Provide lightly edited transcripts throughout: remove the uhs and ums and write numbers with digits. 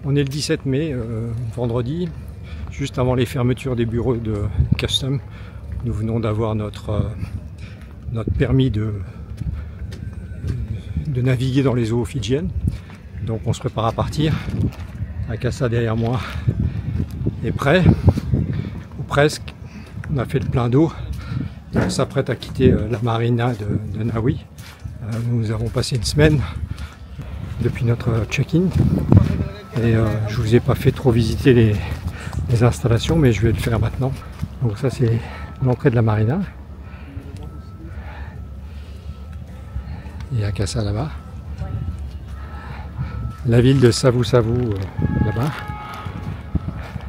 On est le 17 mai, vendredi, juste avant les fermetures des bureaux de Custom. Nous venons d'avoir notre permis de naviguer dans les eaux fidjiennes. Donc on se prépare à partir. Akassa derrière moi est prêt, ou presque. On a fait le plein d'eau. On s'apprête à quitter la marina de Naoui. Nous avons passé une semaine depuis notre check-in. Et je vous ai pas fait trop visiter les installations, mais je vais le faire maintenant. Donc ça c'est l'entrée de la marina. Et Akassa là-bas. La ville de Savu-Savu là-bas.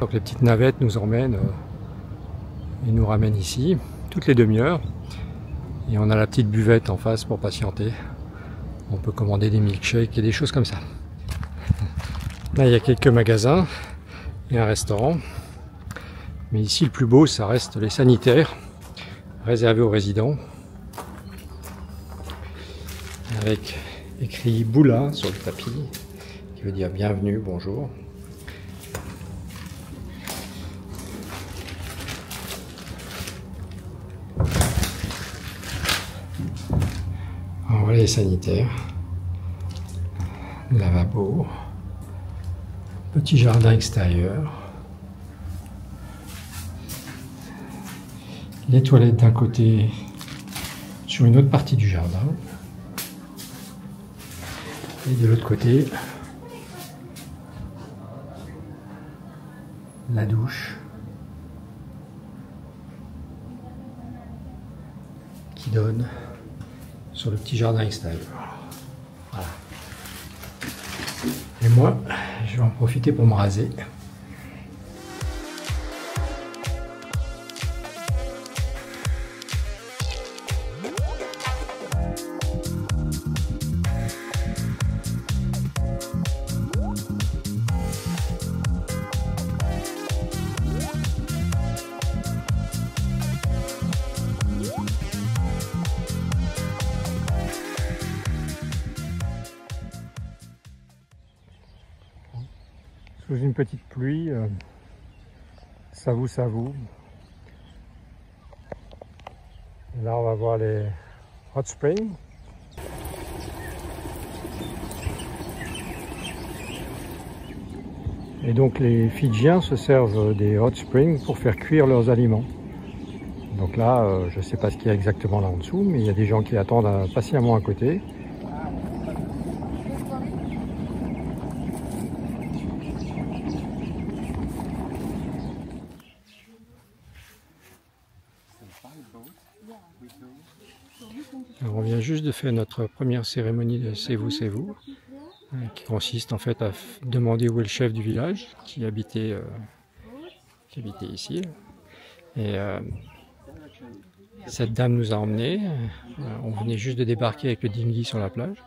Donc les petites navettes nous emmènent et nous ramènent ici, toutes les demi-heures. Et on a la petite buvette en face pour patienter. On peut commander des milkshakes et des choses comme ça. Là, il y a quelques magasins et un restaurant. Mais ici, le plus beau, ça reste les sanitaires, réservés aux résidents. Avec écrit Boula sur le tapis, qui veut dire bienvenue, bonjour. Alors, voilà les sanitaires. Lavabo. Petit jardin extérieur. Les toilettes d'un côté sur une autre partie du jardin. Et de l'autre côté, la douche qui donne sur le petit jardin extérieur. Voilà. Et moi, je vais en profiter pour me raser. Sous une petite pluie, Savu-Savu. Là, on va voir les hot springs. Et donc, les Fidjiens se servent des hot springs pour faire cuire leurs aliments. Donc là, je ne sais pas ce qu'il y a exactement là en dessous, mais il y a des gens qui attendent patiemment à côté. Alors, on vient juste de faire notre première cérémonie de Sevu-Sevu, qui consiste en fait à demander où est le chef du village qui habitait ici. Et cette dame nous a emmenés. On venait juste de débarquer avec le dinghy sur la plage.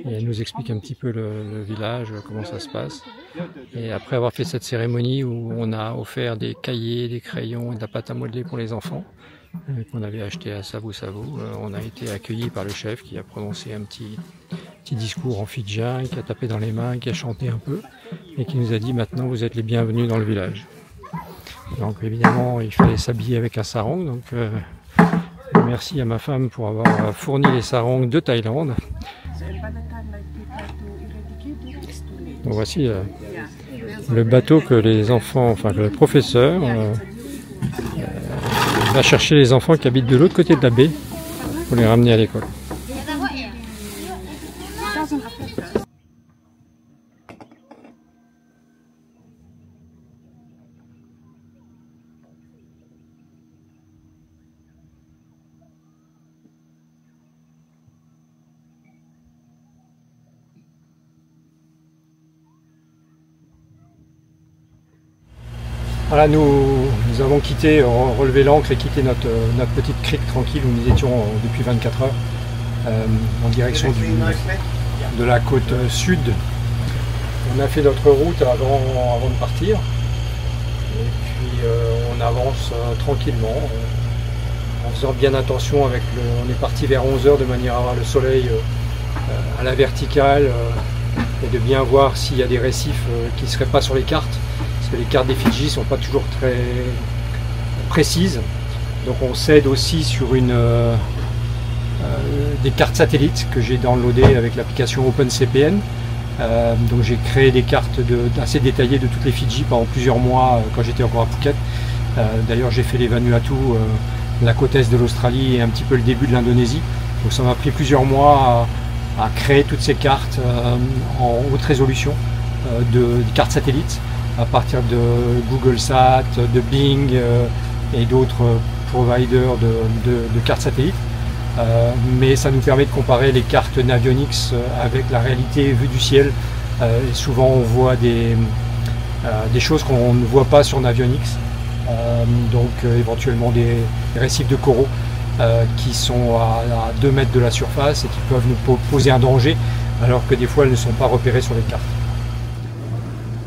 Et elle nous explique un petit peu le village, comment ça se passe. Et après avoir fait cette cérémonie où on a offert des cahiers, des crayons et de la pâte à modeler pour les enfants, qu'on avait acheté à Savu-Savu, on a été accueillis par le chef qui a prononcé un petit discours en fidjien, qui a tapé dans les mains, qui a chanté un peu et qui nous a dit maintenant vous êtes les bienvenus dans le village. Donc évidemment il fallait s'habiller avec un sarong, donc merci à ma femme pour avoir fourni les sarongs de Thaïlande. Donc voici le bateau que les enfants, enfin que le professeur va chercher les enfants qui habitent de l'autre côté de la baie pour les ramener à l'école. Voilà, nous avons quitté, relevé l'ancre et quitté notre petite crique tranquille où nous étions depuis 24 heures en direction de la côte sud. On a fait notre route avant de partir et puis on avance tranquillement en faisant bien attention on est parti vers 11 h de manière à avoir le soleil à la verticale et de bien voir s'il y a des récifs qui ne seraient pas sur les cartes, parce que les cartes des Fidji ne sont pas toujours très précises. Donc on s'aide aussi sur des cartes satellites que j'ai downloadées avec l'application OpenCPN. Donc j'ai créé des cartes assez détaillées de toutes les Fidji pendant plusieurs mois quand j'étais encore à Phuket. D'ailleurs j'ai fait les Vanuatu, la côte est de l'Australie et un petit peu le début de l'Indonésie. Donc ça m'a pris plusieurs mois à créer toutes ces cartes en haute résolution de cartes satellites à partir de Google Sat, de Bing et d'autres providers de cartes satellites. Mais ça nous permet de comparer les cartes Navionics avec la réalité vue du ciel. Et souvent on voit des choses qu'on ne voit pas sur Navionics, donc éventuellement des récifs de coraux qui sont à 2 mètres de la surface et qui peuvent nous poser un danger alors que des fois elles ne sont pas repérées sur les cartes.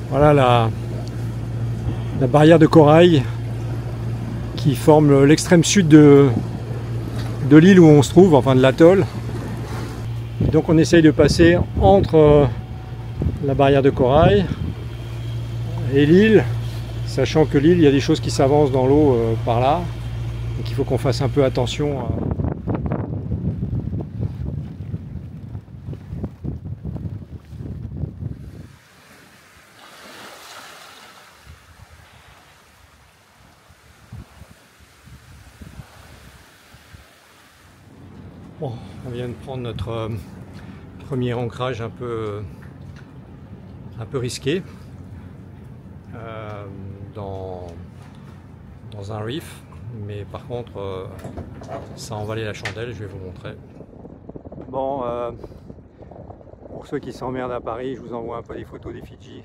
Voilà la barrière de corail qui forme l'extrême sud de l'île où on se trouve, enfin de l'atoll. Donc on essaye de passer entre la barrière de corail et l'île, sachant que l'île, il y a des choses qui s'avancent dans l'eau par là, donc il faut qu'on fasse un peu attention. Bon, on vient de prendre notre premier ancrage un peu risqué dans un reef, mais par contre ça en valait la chandelle, je vais vous montrer. Bon, pour ceux qui s'emmerdent à Paris, je vous envoie un peu des photos des Fidji.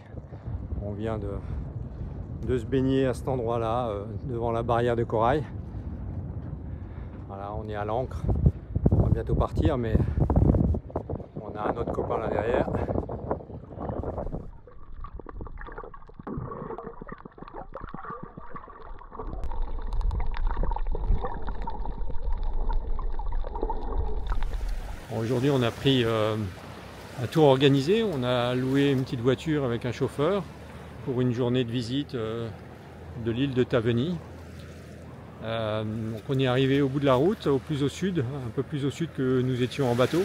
On vient de se baigner à cet endroit là, devant la barrière de corail. Voilà, on est à l'ancre. On va bientôt partir, mais on a un autre copain là derrière. Bon, aujourd'hui on a pris un tour organisé, on a loué une petite voiture avec un chauffeur pour une journée de visite de l'île de Taveuni. Donc on est arrivé au bout de la route, plus au sud, un peu plus au sud que nous étions en bateau.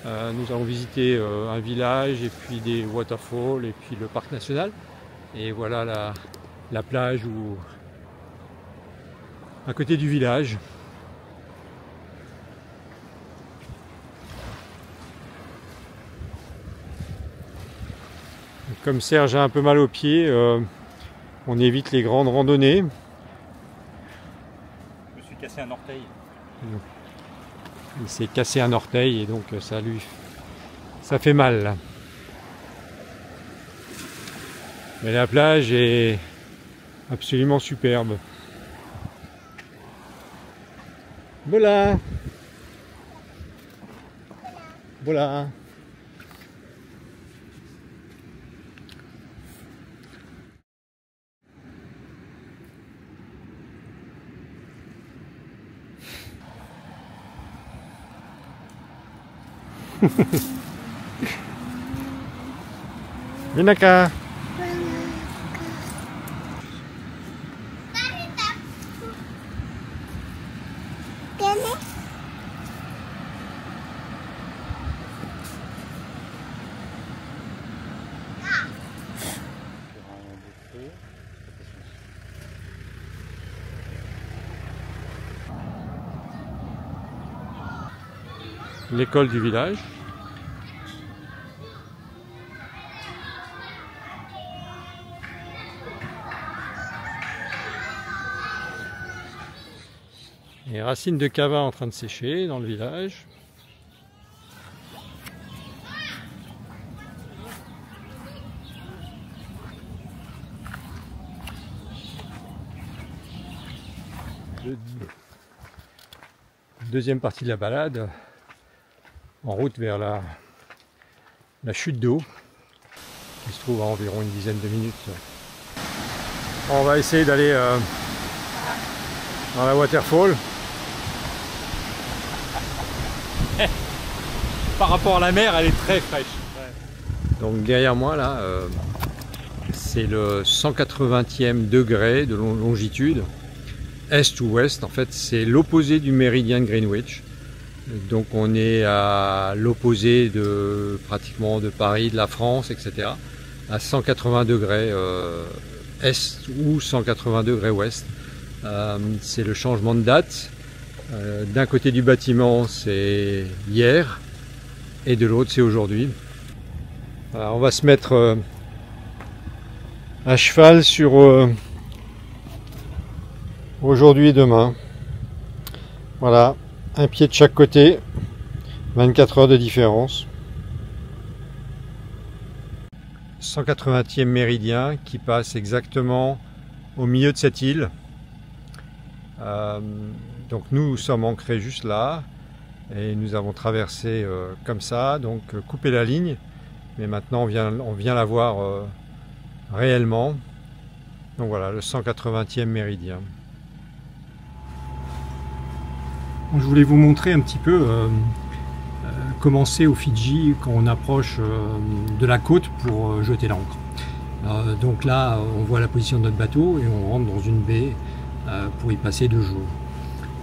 Nous allons visiter un village et puis des waterfalls et puis le parc national. Et voilà la plage à côté du village. Comme Serge a un peu mal aux pieds, on évite les grandes randonnées. Je me suis cassé un orteil. Il s'est cassé un orteil et donc ça fait mal là. Mais la plage est absolument superbe. Voilà. Voilà. Vinaka. L'école du village. Les racines de cava en train de sécher dans le village. Deuxième partie de la balade, en route vers la chute d'eau, qui se trouve à environ une dizaine de minutes. On va essayer d'aller dans la waterfall. Par rapport à la mer, elle est très fraîche. Ouais. Donc derrière moi là, c'est le 180e degré de longitude, est ou ouest. En fait, c'est l'opposé du méridien de Greenwich. Donc on est à l'opposé de pratiquement de Paris, de la France, etc. À 180 degrés est ou 180 degrés ouest. C'est le changement de date. D'un côté du bâtiment, c'est hier, et de l'autre, c'est aujourd'hui. Voilà, on va se mettre à cheval sur aujourd'hui et demain. Voilà, un pied de chaque côté, 24 heures de différence. 180e méridien qui passe exactement au milieu de cette île. Donc nous sommes ancrés juste là et nous avons traversé comme ça, donc coupé la ligne, mais maintenant on vient la voir réellement. Donc voilà, le 180e méridien. Je voulais vous montrer un petit peu comment c'est aux Fidji quand on approche de la côte pour jeter l'ancre. Donc là, on voit la position de notre bateau et on rentre dans une baie pour y passer 2 jours.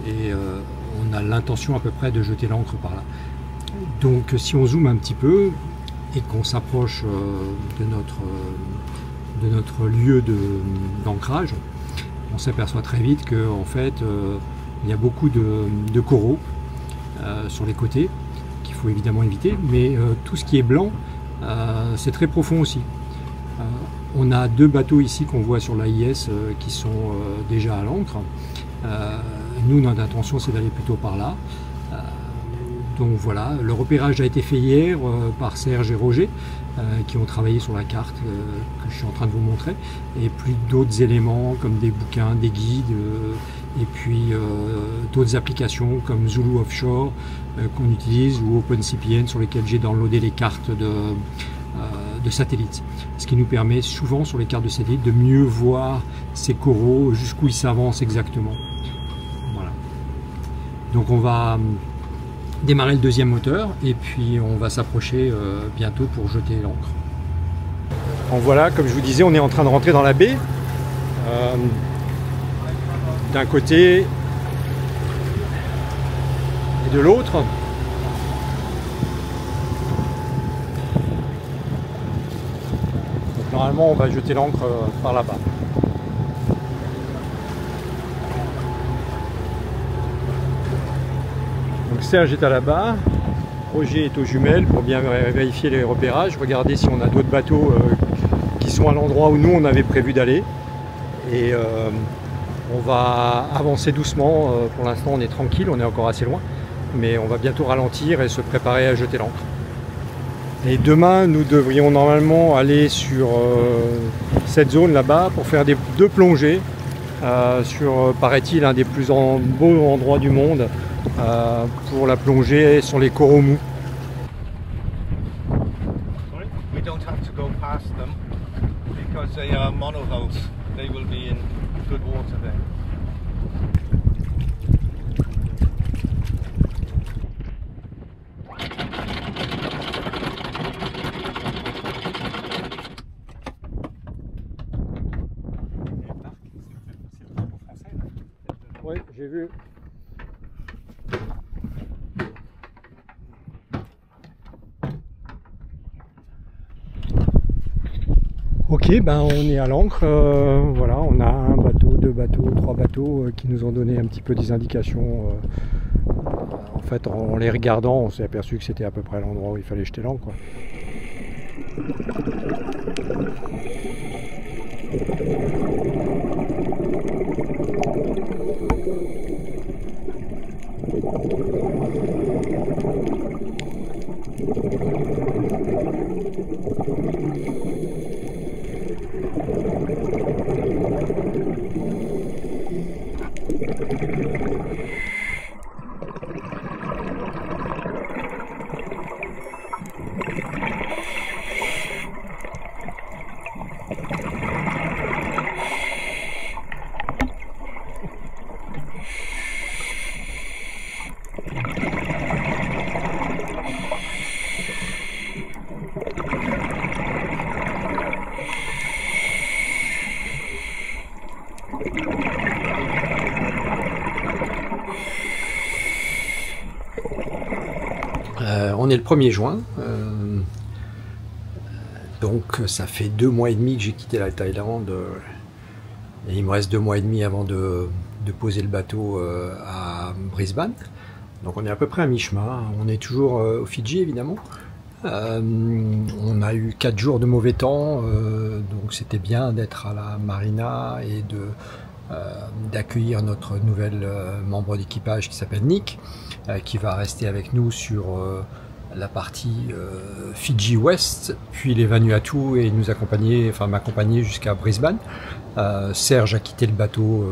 Et on a l'intention à peu près de jeter l'ancre par là. Donc si on zoome un petit peu et qu'on s'approche de notre lieu d'ancrage, on s'aperçoit très vite que en fait il y a beaucoup de coraux sur les côtés qu'il faut évidemment éviter, mais tout ce qui est blanc c'est très profond aussi. On a 2 bateaux ici qu'on voit sur l'AIS qui sont déjà à l'ancre. Nous, notre intention, c'est d'aller plutôt par là. Donc voilà, le repérage a été fait hier par Serge et Roger, qui ont travaillé sur la carte que je suis en train de vous montrer, et puis d'autres éléments comme des bouquins, des guides, et puis d'autres applications comme Zulu Offshore qu'on utilise, ou OpenCPN sur lesquelles j'ai downloadé les cartes de satellites. Ce qui nous permet souvent sur les cartes de satellite de mieux voir ces coraux, jusqu'où ils s'avancent exactement. Voilà. Donc on va démarrer le 2e moteur et puis on va s'approcher bientôt pour jeter l'ancre. Donc voilà, comme je vous disais, on est en train de rentrer dans la baie. D'un côté et de l'autre. Normalement, on va jeter l'ancre par là-bas. Donc Serge est à là-bas, Roger est aux jumelles pour bien vérifier les repérages, regarder si on a d'autres bateaux qui sont à l'endroit où nous on avait prévu d'aller. Et on va avancer doucement, pour l'instant on est tranquille, on est encore assez loin, mais on va bientôt ralentir et se préparer à jeter l'ancre. Et demain, nous devrions normalement aller sur cette zone là-bas pour faire 2 plongées sur, paraît-il, un des plus beaux endroits du monde pour la plongée sur les coraux mous. We don't have to go past them because they are monohulls. They will be in good water there. Oui, j'ai vu. Ok, ben on est à l'ancre. Voilà, on a 1 bateau, 2 bateaux, 3 bateaux qui nous ont donné un petit peu des indications. En fait, en les regardant, on s'est aperçu que c'était à peu près l'endroit où il fallait jeter l'ancre, quoi. on est le 1er juin, donc ça fait 2 mois et demi que j'ai quitté la Thaïlande, et il me reste 2 mois et demi avant de poser le bateau à Brisbane. Donc on est à peu près à mi-chemin, on est toujours aux Fidji évidemment. On a eu 4 jours de mauvais temps, donc c'était bien d'être à la marina et d'accueillir notre nouvel membre d'équipage qui s'appelle Nick, qui va rester avec nous sur la partie Fidji Ouest, puis les Vanuatu, et nous accompagner, enfin m'accompagner jusqu'à Brisbane. Serge a quitté le bateau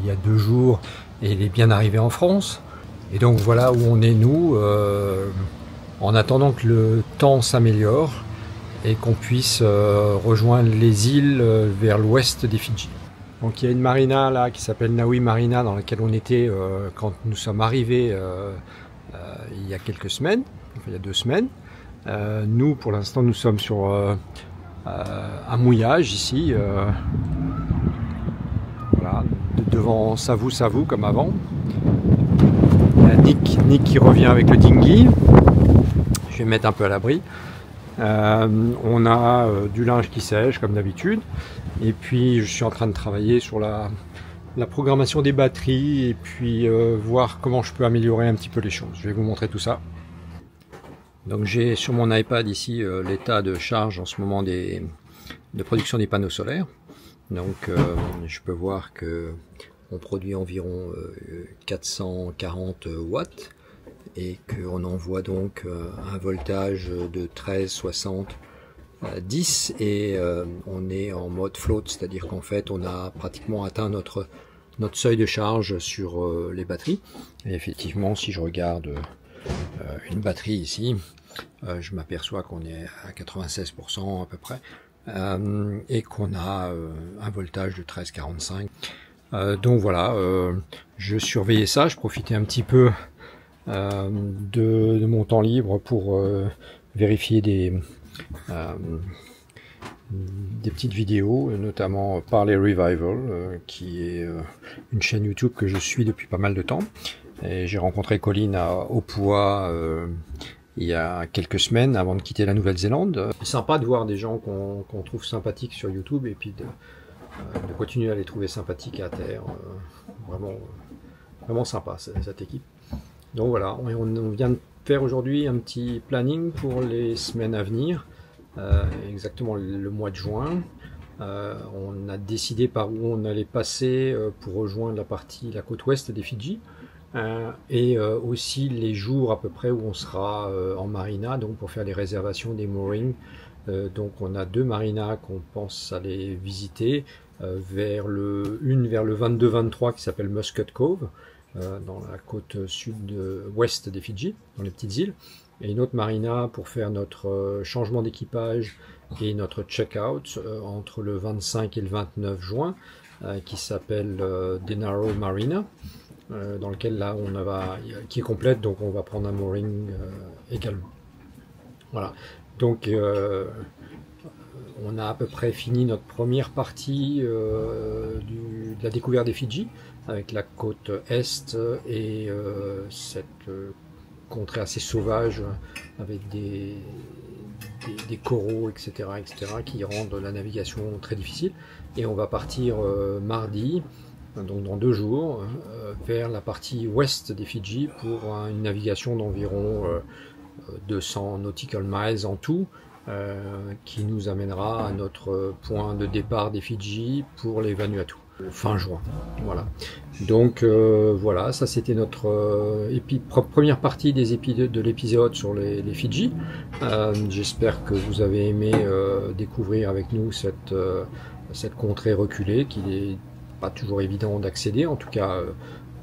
il y a 2 jours et il est bien arrivé en France. Et donc voilà où on est nous, en attendant que le temps s'améliore et qu'on puisse rejoindre les îles vers l'ouest des Fidji. Donc il y a une marina là qui s'appelle Naui Marina, dans laquelle on était quand nous sommes arrivés il y a quelques semaines, enfin, il y a 2 semaines. Nous pour l'instant nous sommes sur un mouillage ici, voilà, devant Savu comme avant. Il y a Nick qui revient avec le dinghy. Je vais me mettre un peu à l'abri. On a du linge qui sèche comme d'habitude, et puis je suis en train de travailler sur la programmation des batteries et puis voir comment je peux améliorer un petit peu les choses. Je vais vous montrer tout ça. Donc j'ai sur mon iPad ici l'état de charge en ce moment de production des panneaux solaires. Donc je peux voir que on produit environ 440 watts et qu'on envoie donc un voltage de 13,60 10, et on est en mode float, c'est-à-dire qu'en fait on a pratiquement atteint notre seuil de charge sur les batteries. Et effectivement, si je regarde une batterie ici, je m'aperçois qu'on est à 96% à peu près, et qu'on a un voltage de 13,45. Donc voilà, je surveillais ça, je profitais un petit peu de mon temps libre pour vérifier des petites vidéos, notamment Parler Revival, qui est une chaîne YouTube que je suis depuis pas mal de temps. Et j'ai rencontré Colin à Opua il y a quelques semaines avant de quitter la Nouvelle-Zélande. C'est sympa de voir des gens qu'on trouve sympathiques sur YouTube et puis de continuer à les trouver sympathiques à terre. Vraiment sympa cette équipe. Donc voilà, on vient de faire aujourd'hui un petit planning pour les semaines à venir, exactement le mois de juin. On a décidé par où on allait passer pour rejoindre la côte ouest des Fidji, et aussi les jours à peu près où on sera en marina, donc pour faire les réservations des moorings. Donc on a 2 marinas qu'on pense aller visiter, vers le 22-23 qui s'appelle Muscat Cove, dans la côte sud-ouest des Fidji, dans les petites îles, et une autre marina pour faire notre changement d'équipage et notre check-out entre le 25 et le 29 juin, qui s'appelle Denaro Marina, dans lequel là qui est complète, donc on va prendre un mooring également. Voilà, donc on a à peu près fini notre première partie de la découverte des Fidji, avec la côte est et cette contrée assez sauvage avec des coraux, etc., qui rendent la navigation très difficile. Et on va partir mardi, donc dans 2 jours, vers la partie ouest des Fidji pour une navigation d'environ 200 nautical miles en tout, qui nous amènera à notre point de départ des Fidji pour les Vanuatu, fin juin. Voilà. Donc voilà, ça c'était notre première partie de l'épisode sur les Fidji. J'espère que vous avez aimé découvrir avec nous cette contrée reculée, qui n'est pas toujours évident d'accéder. En tout cas,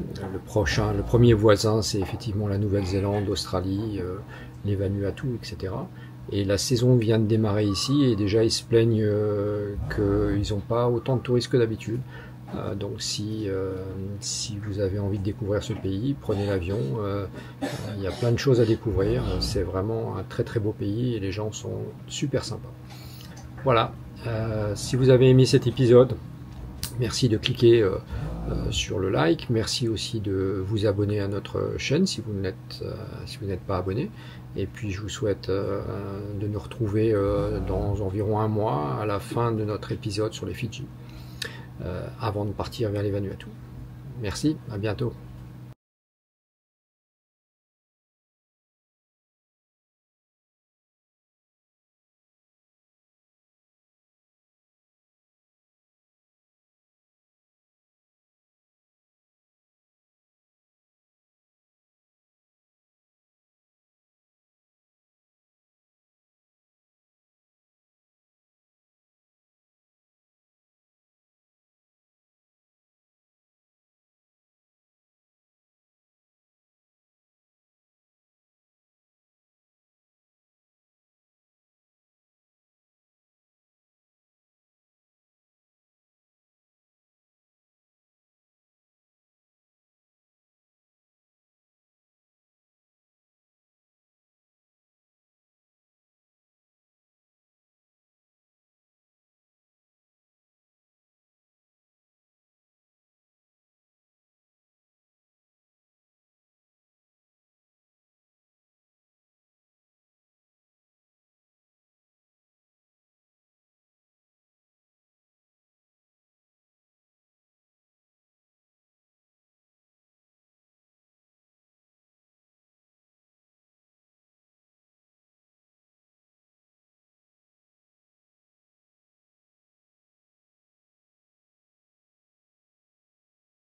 le premier voisin, c'est effectivement la Nouvelle-Zélande, l'Australie, les Vanuatu, etc. Et la saison vient de démarrer ici, et déjà ils se plaignent qu'ils n'ont pas autant de touristes que d'habitude. Donc si vous avez envie de découvrir ce pays, prenez l'avion. Il y a plein de choses à découvrir. C'est vraiment un très très beau pays et les gens sont super sympas. Voilà, si vous avez aimé cet épisode, merci de cliquer sur le like. Merci aussi de vous abonner à notre chaîne si vous n'êtes pas abonné. Et puis je vous souhaite de nous retrouver dans environ un mois à la fin de notre épisode sur les Fidji, avant de partir vers les Vanuatu. Merci, à bientôt.